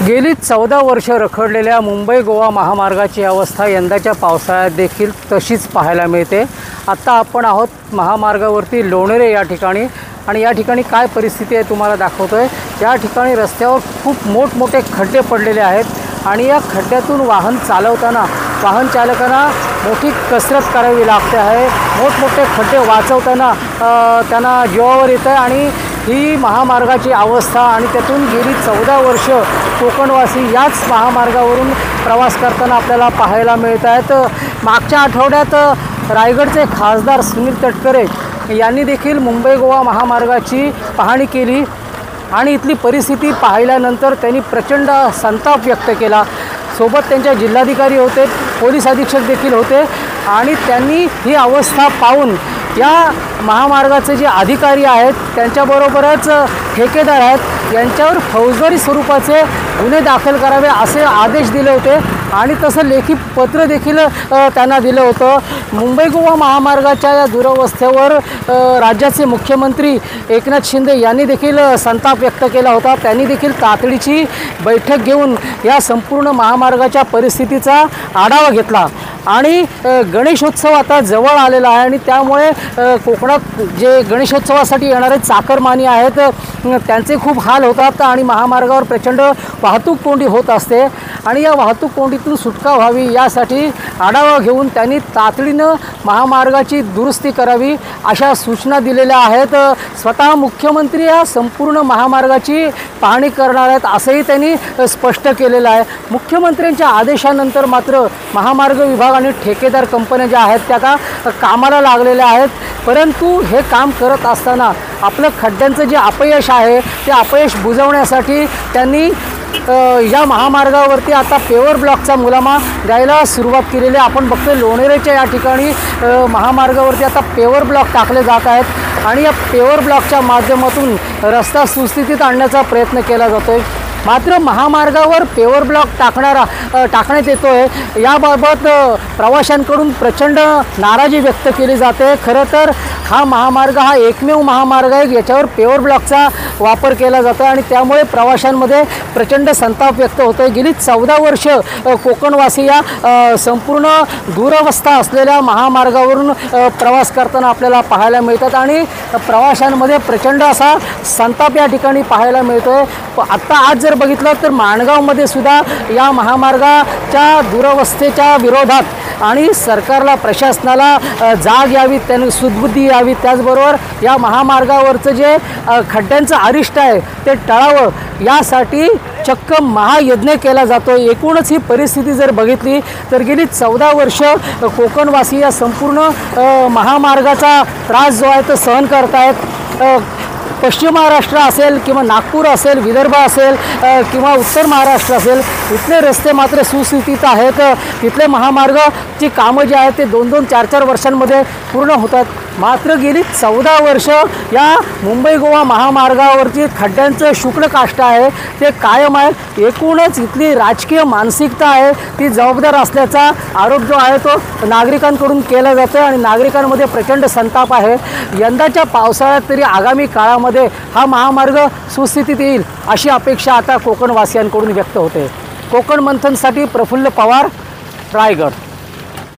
गेली 14 वर्ष रखडलेल्या मुंबई गोवा महामार्गाची अवस्था यंदाच्या पावसाळ्यात देखील तशीच पाहायला मिळते। आता आपण आहोत महामार्गावरती लोणेरे या ठिकाणी आणि या ठिकाणी काय परिस्थिती आहे तुम्हाला दाखवतोय। या ठिकाणी रस्त्यावर खूप मोठमोठे खड्डे पडलेले आहेत आणि या खड्ड्यातून वाहन चालवताना वाहन चालकांना मोठी कसरत करावी लागते आहे। मोठमोठे खड्डे वाचवताना त्यांना जीवावर येतं आहे आणि ही महामार्गाची अवस्था आणि त्यातून गेली 14 वर्ष कोकणवासी याच महामार्गावरून प्रवास करताना आपल्याला पाहायला मिळत आहेत। मागच्या आठवड्यात रायगडचे खासदार सुनील तटकरे यांनी देखील मुंबई गोवा महामार्गाची पाहणी केली आणि इथली परिस्थिती पाहिल्यानंतर त्यांनी प्रचंड संताप व्यक्त केला। सोबत त्यांच्या जिल्हाधिकारी होते, पोलीस अधीक्षक देखील होते आणि त्यांनी ही अवस्था पाहून या महामार्गाचे जे अधिकारी आहेत त्यांच्याबरोबरच ठेकेदार आहेत यांच्यावर फौजदारी स्वरूपाचे गुन्हे दाखल करावे असे आदेश दिले होते आणि तसं लेखी पत्र देखील त्यांना दिलं होतं। मुंबई गोवा महामार्गाच्या या दुरवस्थेवर राज्याचे मुख्यमंत्री एकनाथ शिंदे यांनी देखील संताप व्यक्त केला होता। त्यांनी देखील तातडीची बैठक घेऊन या संपूर्ण महामार्गाच्या परिस्थितीचा आढावा घेतला आणि गणेशोत्सव आता जवळ आलेला आहे आणि त्यामुळे कोकणात जे गणेशोत्सवासाठी येणारे चाकरमानी आहेत त्यांचे खूप हाल होतात आणि महामार्गावर प्रचंड वाहतूक कोंडी होत असते आणि या वाहतूक कोंडीतून सुटका व्हावी यासाठी आढावा घेऊन त्यांनी तातडीनं महामार्गाची दुरुस्ती करावी अशा सूचना दिलेल्या आहेत। स्वतः मुख्यमंत्री या संपूर्ण महामार्गाची पाहणी करणार आहेत असंही त्यांनी स्पष्ट केलेलं आहे। मुख्यमंत्र्यांच्या आदेशानंतर मात्र महामार्ग विभाग आणि ठेकेदार कंपन्या ज्या आहेत त्या आता कामाला लागलेल्या आहेत, परंतु हे काम करत असताना आपलं खड्ड्यांचं जे अपयश आहे ते अपयश बुजवण्यासाठी त्यांनी या महामार्गावरती आता पेवर ब्लॉकचा मुलामा द्यायला सुरुवात केलेली आहे। आपण बघतोय लोणेरेच्या या ठिकाणी महामार्गावरती आता पेवर ब्लॉक टाकले जात आहेत आणि या पेवर ब्लॉकच्या माध्यमातून रस्ता सुस्थितीत आणण्याचा प्रयत्न केला जातोय। मात्र महामार्गावर पेवर ब्लॉक टाकण्यात येतो आहे याबाबत प्रवाशांकडून प्रचंड नाराजी व्यक्त केली जाते। खरं तर हा महामार्ग हा एकमेव महामार्ग आहे याच्यावर पेवर ब्लॉकचा वापर केला जातो आणि त्यामुळे प्रवाशांमध्ये प्रचंड संताप व्यक्त होतो आहे। गेली 14 वर्ष कोकणवासी या संपूर्ण दुरवस्था असलेल्या महामार्गावरून प्रवास करताना आपल्याला पाहायला मिळतात आणि प्रवाशांमध्ये प्रचंड असा संताप या ठिकाणी पाहायला मिळतो आहे। आत्ता आज जर बघितलं तर माणगावमध्ये सुद्धा या महामार्गाच्या दुरवस्थेच्या विरोधात आणि सरकारला प्रशासनाला जाग यावी, त्यांनी सुदबुद्धी यावी, त्याचबरोबर या महामार्गावरचं जे खड्ड्यांचं अरिष्ट आहे ते टळावं यासाठी चक्क महायज्ञ केला जातो। एकूणच ही परिस्थिती जर बघितली तर गेली 14 वर्ष कोकणवासी या संपूर्ण महामार्गाचा त्रास जो आहे तो सहन करत आहेत। पश्चिम महाराष्ट्र असेल किंवा नागपूर असेल, विदर्भ असेल किंवा उत्तर महाराष्ट्र असेल, इथले रस्ते मात्र सुस्थितीत आहेत। तिथले महामार्गाची कामं जी आहेत ते 2-2, 4-4 वर्षांमध्ये पूर्ण होतात। मात्र गेली 14 वर्ष या मुंबई गोवा महामार्गावरची खड्ड्यांचं शुक्ल काष्ठ आहे ते कायम आहे। एकूणच इथली राजकीय मानसिकता आहे ती जबाबदार असल्याचा आरोप जो आहे तो नागरिकांकडून केला जातो आणि नागरिकांमध्ये प्रचंड संताप आहे। यंदाच्या पावसाळ्यात तरी आगामी काळामध्ये हा महामार्ग सुस्थितीत येईल अशी अपेक्षा आता कोकणवासियांकडून व्यक्त होते। कोकण मंथनसाठी प्रफुल्ल पवार, रायगड।